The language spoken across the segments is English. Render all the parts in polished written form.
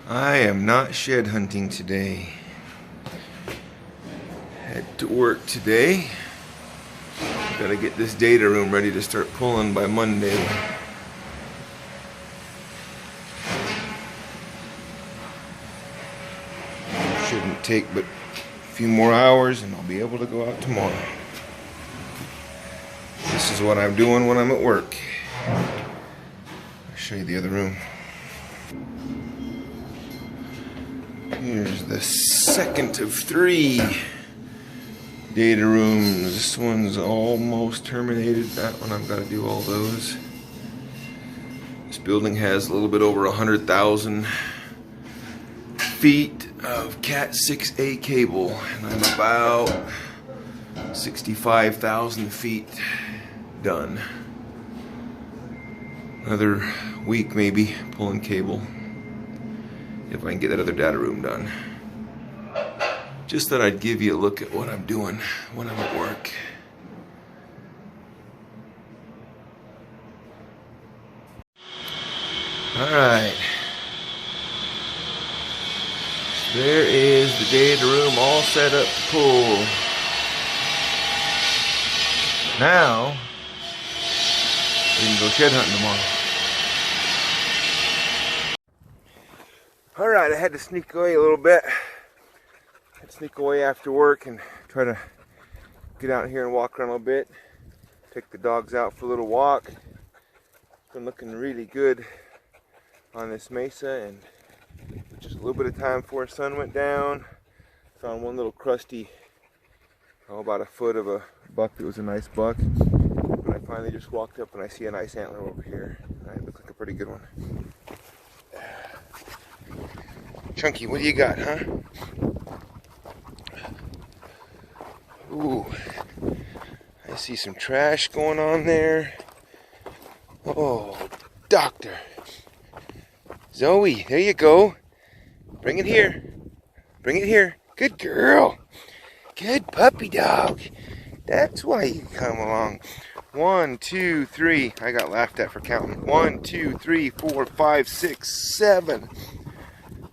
I am not shed hunting today. Head to work today. Gotta get this data room ready to start pulling by Monday. Shouldn't take but a few more hours and I'll be able to go out tomorrow. This is what I'm doing when I'm at work. I'll show you the other room. Here's the second of 3 data rooms. This one's almost terminated. That one I've got to do all those. This building has a little bit over 100,000 feet of Cat 6A cable, and I'm about 65,000 feet done. Another week maybe pulling cable, if I can get that other data room done. Just thought I'd give you a look at what I'm doing when I'm at work. Alright. There is the data room all set up to pull. Now, we can go shed hunting tomorrow. Alright, I had to sneak away a little bit. I'd sneak away after work and try to get out here and walk around a little bit. Take the dogs out for a little walk. Been looking really good on this mesa, and with just a little bit of time before the sun went down, found one little crusty, about a foot of a buck that was a nice buck. But I finally just walked up and I see a nice antler over here. It looks like a pretty good one. Chunky, what do you got, huh? Ooh, I see some trash going on there. Oh, doctor. Zoe, there you go. Bring it here. Bring it here. Good girl. Good puppy dog. That's why you come along. 1, 2, 3. I got laughed at for counting. 1, 2, 3, 4, 5, 6, 7.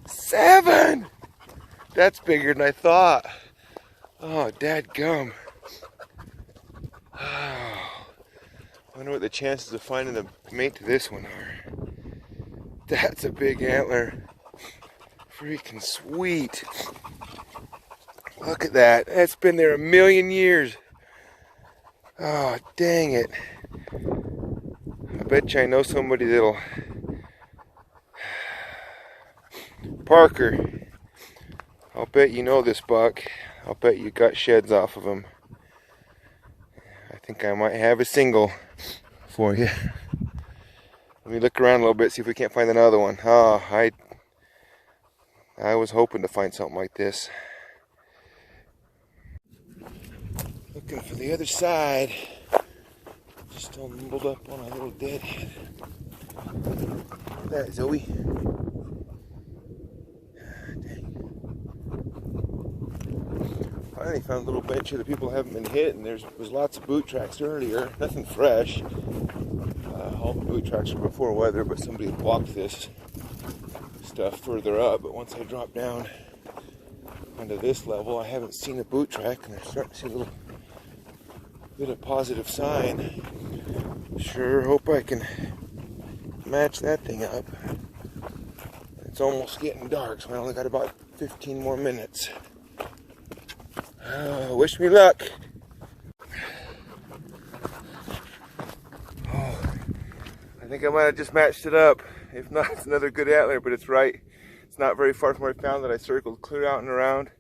7! That's bigger than I thought. Oh, dadgum. Oh, wonder what the chances of finding a mate to this one are. That's a big antler. Freaking sweet. Look at that. That's been there 1,000,000 years. Oh, dang it. I bet you I know somebody that'll... Parker, I'll bet you know this buck. I'll bet you got sheds off of him. I think I might have a single for you. Let me look around a little bit, see if we can't find another one. Oh, I was hoping to find something like this. Looking for the other side. Just stumbled up on a little deadhead. Look at that, Zoe. Finally found a little bench here that people haven't been hit, and there was lots of boot tracks earlier. Nothing fresh. All the boot tracks were before weather, but somebody had walked this stuff further up. But once I dropped down onto this level, I haven't seen a boot track, and I'm starting to see a little bit of positive sign. Sure hope I can match that thing up. It's almost getting dark, so I only got about 15 more minutes. Wish me luck. Oh, I think I might have just matched it up. If not, it's another good antler, but it's right. It's not very far from where I found that. I circled clear out and around.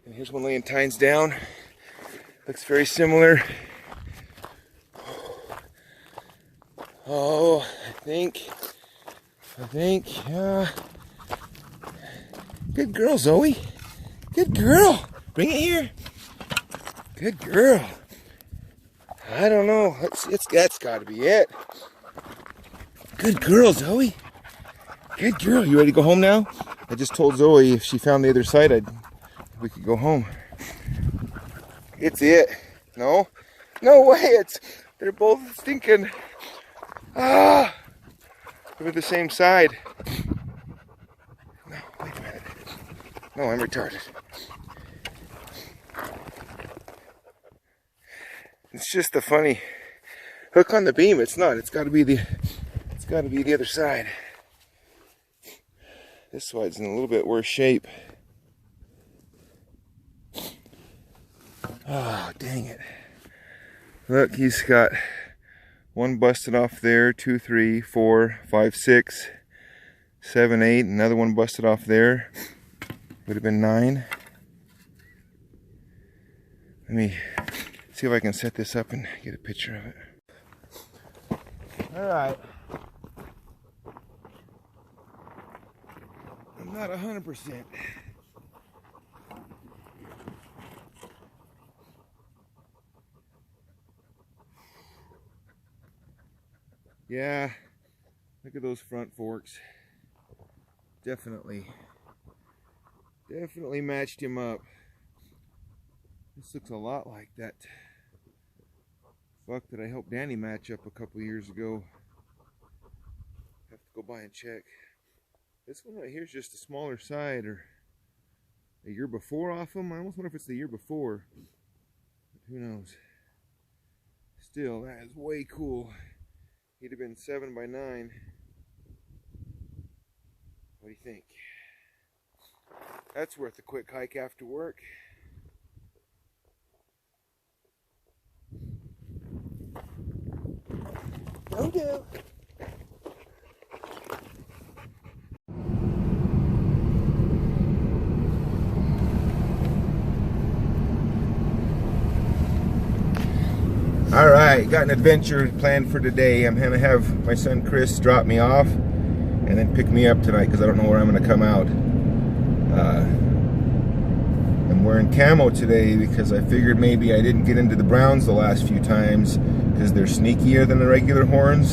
And here's one laying tines down. Looks very similar. Oh, I think, good girl, Zoe. Good girl. Bring it here. Good girl. I don't know. That's got to be it. Good girl, Zoe. Good girl. You ready to go home now? I just told Zoe if she found the other side, we could go home. It's it. No? No way. They're both stinking. Ah! They're the same side. No. No, I'm retarded. It's just a funny hook on the beam. It's not. It's got to be the other side. This side's in a little bit worse shape. Oh, dang it. Look, he's got one busted off there, 2, 3, 4, 5, 6, 7, 8. Another one busted off there. Would have been 9. Let me see if I can set this up and get a picture of it. All right. I'm not 100%. Yeah, look at those front forks. Definitely matched him up. This looks a lot like that buck that I helped Danny match up a couple years ago. Have to go by and check. This one right here is just a smaller side, or a year before off him. I almost wonder if it's the year before. But who knows? Still, that is way cool. He'd have been 7 by 9. What do you think? That's worth a quick hike after work. No doubt. All right, got an adventure planned for today. I'm gonna have my son Chris drop me off and then pick me up tonight because I don't know where I'm gonna come out. I'm wearing camo today because I figured maybe I didn't get into the browns the last few times because they're sneakier than the regular horns.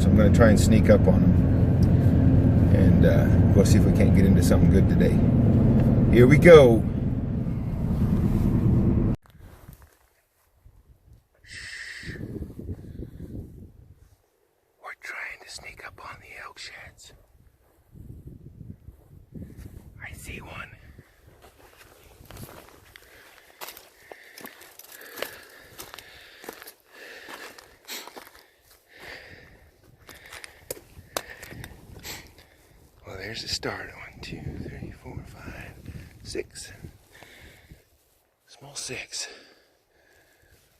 So I'm gonna try and sneak up on them and go see if we can't get into something good today. Here we go. Sneak up on the elk sheds. I see one. Well, there's the start. 1, 2, 3, 4, 5, 6. Small 6.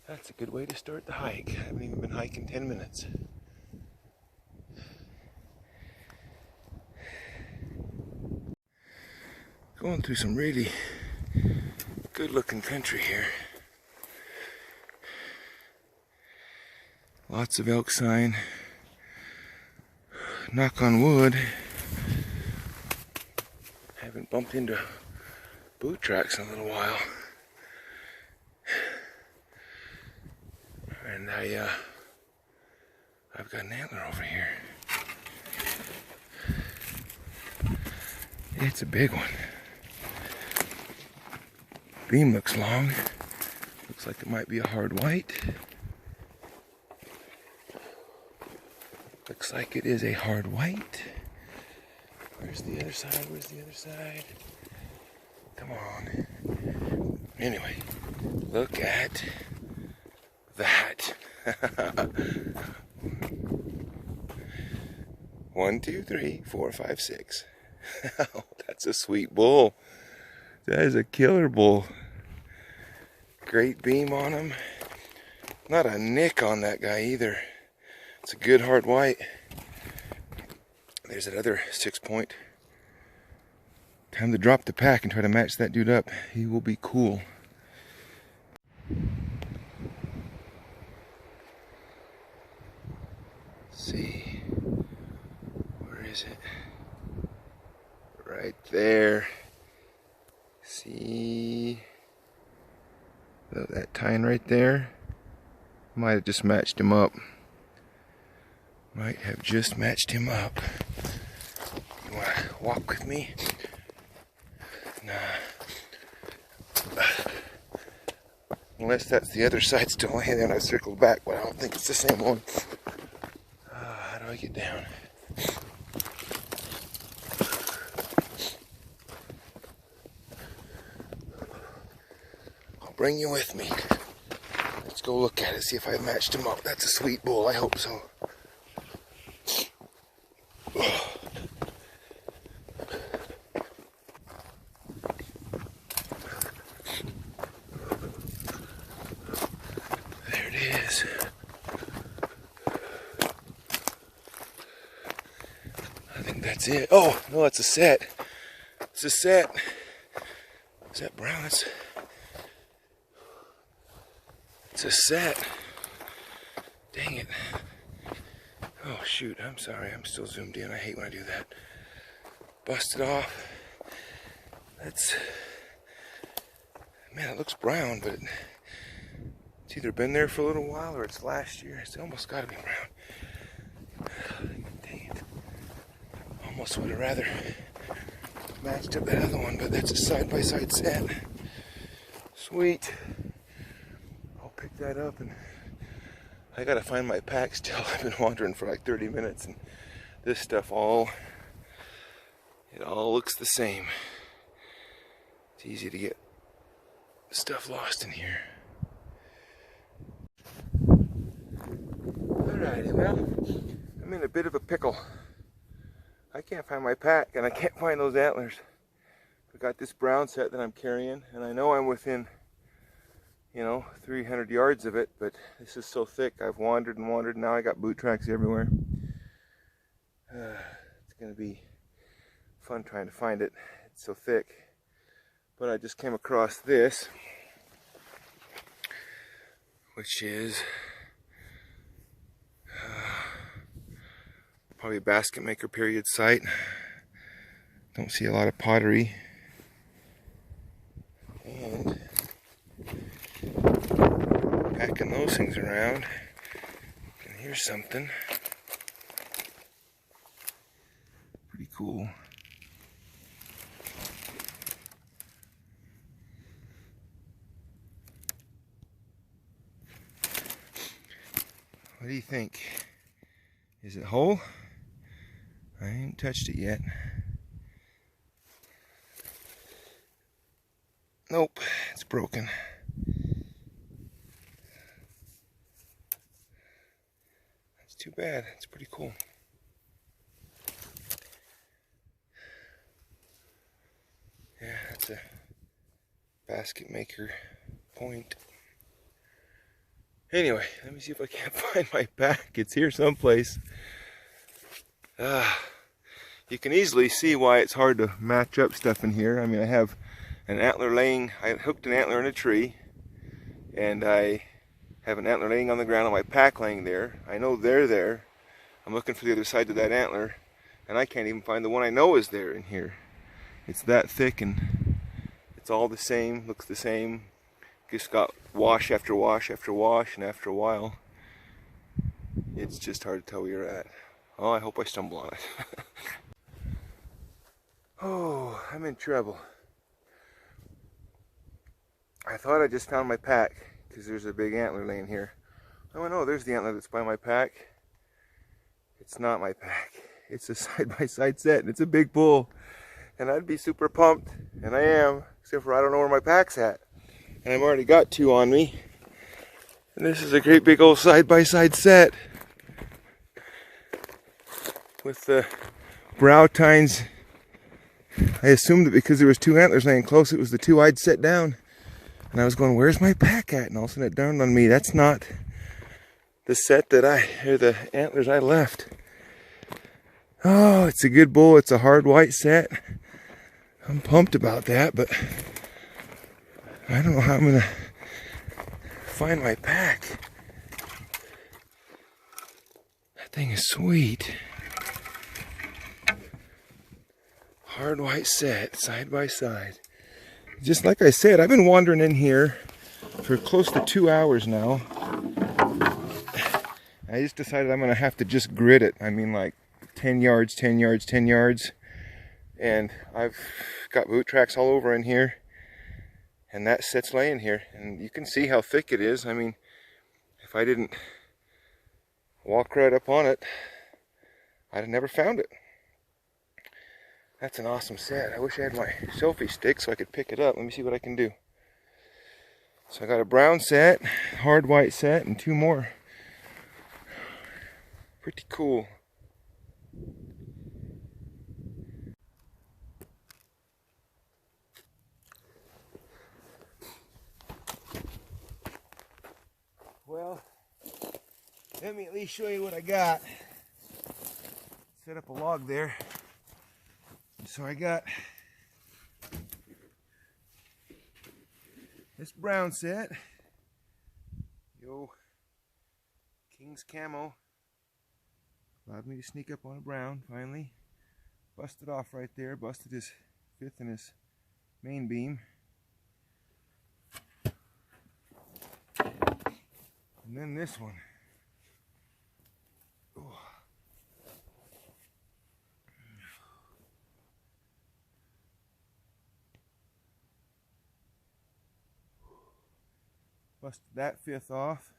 That's a good way to start the hike. I haven't even been hiking 10 minutes. Going through some really good looking country here. Lots of elk sign. Knock on wood. Haven't bumped into boot tracks in a little while. And I've got an antler over here. It's a big one. Beam looks long. Looks like it might be a hard white. Looks like it is a hard white. Where's the other side? Where's the other side? Come on. Anyway, look at that. 1, 2, 3, 4, 5, 6. Oh, that's a sweet bull. That is a killer bull. Great beam on him. Not a nick on that guy either. It's a good hard white. There's that other 6-point. Time to drop the pack and try to match that dude up. He will be cool. Let's see. Where is it? Right there. See that tine right there? Might have just matched him up. Might have just matched him up. You want to walk with me? Nah. Unless that's the other side still laying there and I circled back, but I don't think it's the same one. How do I get down? bring you with me. Let's go look at it, see if I matched him up. That's a sweet bull, I hope so. There it is. I think that's it. Oh, no, it's a set. It's a set. Is that brown? It's a set. Dang it. Oh shoot, I'm sorry, I'm still zoomed in. I hate when I do that. Busted off. That's, man, it looks brown, but it's either been there for a little while or it's last year. It's almost gotta be brown. Dang it. Almost would have rather matched up that other one, but that's a side-by-side set. Sweet. I'll pick that up, and I gotta find my pack still. I've been wandering for like 30 minutes, and this stuff all looks the same. It's easy to get stuff lost in here. Alrighty, well, I'm in a bit of a pickle. I can't find my pack, and I can't find those antlers. I got this brown set that I'm carrying, and I know I'm within, 300 yards of it, but this is so thick. I've wandered and wandered, and now I got boot tracks everywhere. It's gonna be fun trying to find it. It's so thick. But I just came across this, which is probably a basket maker period site. Don't see a lot of pottery. And packing those things around. And here's something pretty cool. What do you think? Is it whole? I ain't touched it yet. Nope, it's broken. That's too bad. It's pretty cool. Yeah, that's a basket maker point. Anyway, let me see if I can't find my pack. It's here someplace. You can easily see why it's hard to match up stuff in here. I mean, I have an antler laying, I hooked an antler in a tree, and I have an antler laying on the ground and my pack laying there. I know they're there. I'm looking for the other side of that antler, and I can't even find the one I know is there in here. It's that thick, and it's all the same, looks the same. Just got wash after wash after wash, and after a while, it's just hard to tell where you're at. Oh, I hope I stumble on it. Oh, I'm in trouble. I thought I just found my pack, because there's a big antler laying here. Oh no, there's the antler that's by my pack. It's not my pack. It's a side-by-side set, and it's a big bull. And I'd be super pumped, and I am, except for I don't know where my pack's at. And I've already got two on me. And this is a great big old side-by-side set. With the brow tines. I assumed that because there was two antlers laying close, it was the two I'd set down. And I was going, where's my pack at? And all of a sudden it dawned on me, that's not the set that the antlers I left. Oh, it's a good bull. It's a hard white set. I'm pumped about that, but I don't know how I'm gonna find my pack. That thing is sweet. Hard white set, side by side. Just like I said, I've been wandering in here for close to 2 hours now. I just decided I'm gonna have to just grid it. I mean, like 10 yards, 10 yards, 10 yards. And I've got boot tracks all over in here. And that set's laying here. And you can see how thick it is. I mean, if I didn't walk right up on it, I'd have never found it. That's an awesome set. I wish I had my selfie stick so I could pick it up. Let me see what I can do. So I got a brown set, hard white set, and 2 more. Pretty cool. Well, let me at least show you what I got. Set up a log there. So I got this brown set. Yo, King's Camo. Allowed me to sneak up on a brown finally. Busted off right there. Busted his 5th and his main beam. And then this one. Ooh. Busted that 5th off.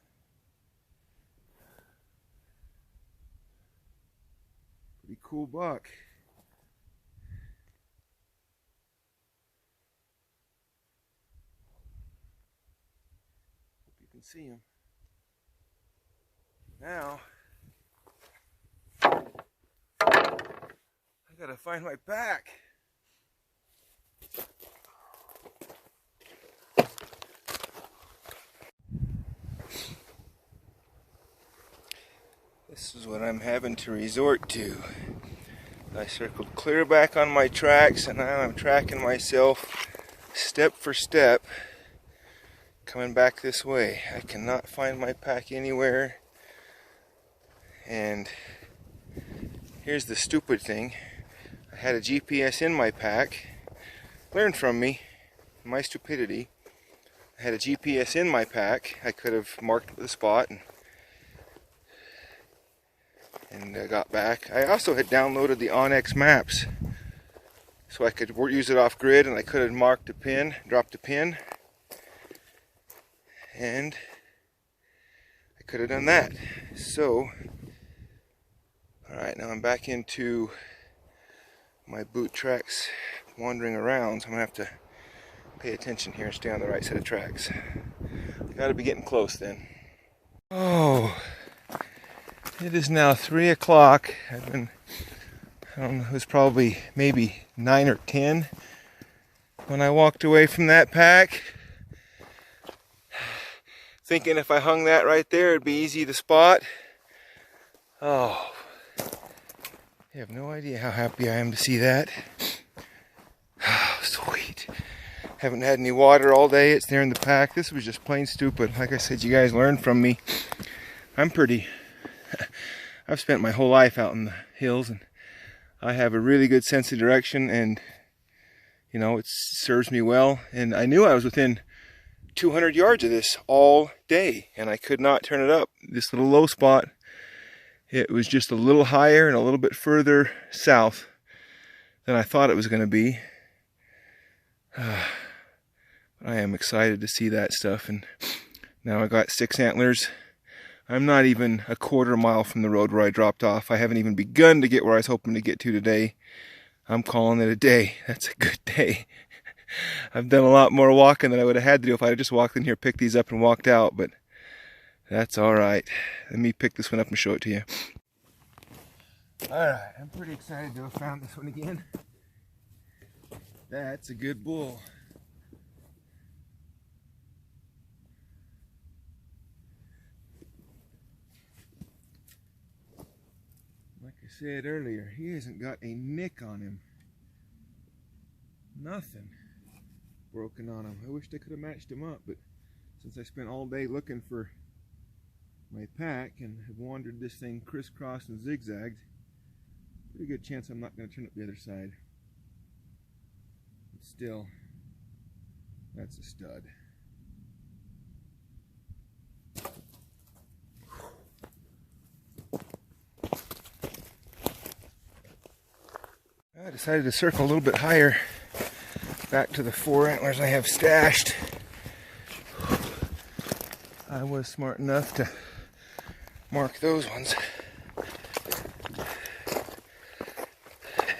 Pretty cool buck. Hope you can see him. Now, I gotta find my pack. This is what I'm having to resort to. I circled clear back on my tracks, and now I'm tracking myself step for step coming back this way. I cannot find my pack anywhere. And here's the stupid thing. I had a GPS in my pack. Learn from me, my stupidity. I had a GPS in my pack. I could have marked the spot and got back. I also had downloaded the onX Maps so I could use it off grid, and I could have marked a pin, dropped a pin, and I could have done that. So, alright, now I'm back into my boot tracks wandering around, so I'm going to have to pay attention here and stay on the right set of tracks. Gotta be getting close then. Oh, it is now 3 o'clock. I don't know, it was probably maybe 9 or 10 when I walked away from that pack. Thinking if I hung that right there, it'd be easy to spot. Oh, you have no idea how happy I am to see that. Oh, sweet. Haven't had any water all day. It's there in the pack. This was just plain stupid. Like I said, you guys learned from me. I've spent my whole life out in the hills, and I have a really good sense of direction, and you know, it serves me well. And I knew I was within 200 yards of this all day, and I could not turn it up. This little low spot, it was just a little higher and a little bit further south than I thought it was going to be. I am excited to see that stuff, and now I got 6 antlers. I'm not even a quarter mile from the road where I dropped off. I haven't even begun to get where I was hoping to get to today. I'm calling it a day. That's a good day. I've done a lot more walking than I would have had to do if I had just walked in here, picked these up, and walked out, but that's alright. Let me pick this one up and show it to you. Alright, I'm pretty excited to have found this one again. That's a good bull. Like I said earlier, he hasn't got a nick on him. Nothing broken on him. I wished I could have matched him up, but since I spent all day looking for my pack and have wandered this thing crisscross and zigzagged, pretty good chance I'm not going to turn up the other side. But still, that's a stud. I decided to circle a little bit higher, back to the 4 antlers I have stashed. I was smart enough to mark those ones.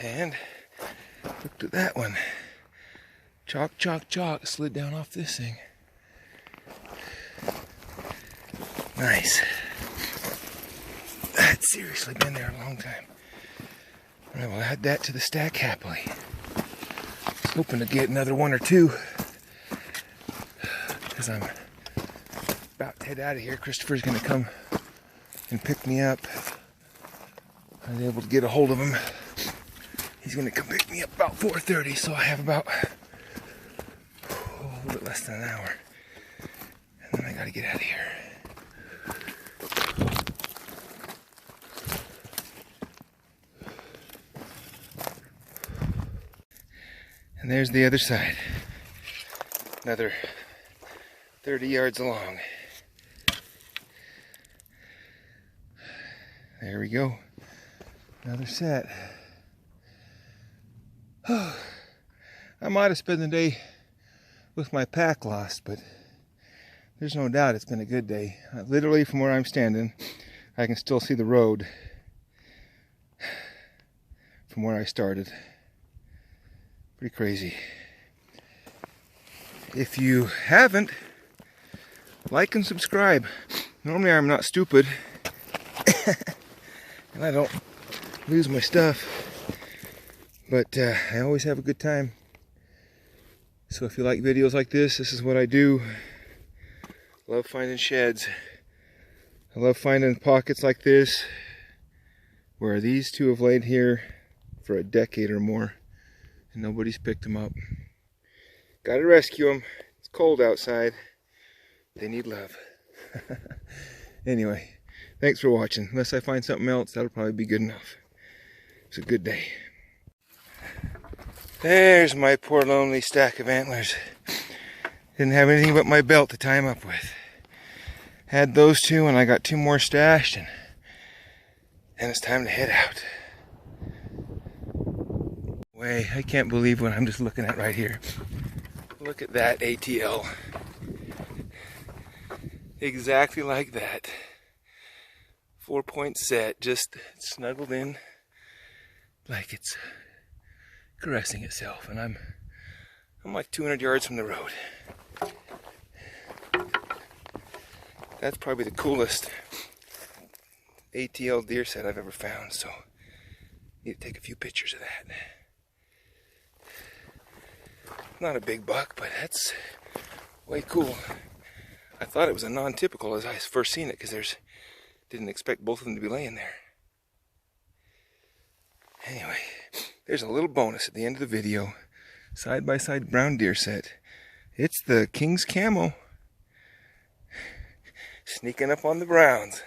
And looked at that one. Chalk, chalk, chalk, slid down off this thing. Nice. That's seriously been there a long time. All right, we'll add that to the stack happily. Just hoping to get another one or two, because I'm about to head out of here. Christopher's gonna come and pick me up. I was able to get a hold of him. He's gonna come pick me up about 4:30, so I have about a little bit less than an hour. And then I gotta get out of here. And there's the other side. Another 30 yards along. There we go. Another set. I might have spent the day with my pack lost, but there's no doubt it's been a good day. Literally from where I'm standing, I can still see the road from where I started. Pretty crazy. If you haven't, like and subscribe. Normally I'm not stupid and I don't lose my stuff, but I always have a good time. So if you like videos like this is what I do. Love finding sheds. I love finding pockets like this where these two have laid here for a decade or more and nobody's picked them up. Gotta rescue them. It's cold outside. They need love. Anyway, thanks for watching. Unless I find something else, that'll probably be good enough. It's a good day. There's my poor lonely stack of antlers. Didn't have anything but my belt to tie them up with. Had those two and I got two more stashed, and it's time to head out. I can't believe what I'm just looking at right here. Look at that ATL. Exactly like that. 4-point set, just snuggled in like it's caressing itself, and I'm like 200 yards from the road. That's probably the coolest ATL deer set I've ever found, so need to take a few pictures of that. Not a big buck, but that's way cool. I thought it was a non-typical as I first seen it, because didn't expect both of them to be laying there. Anyway, there's a little bonus at the end of the video. Side-by-side brown deer set. It's the King's Camo. Sneaking up on the browns.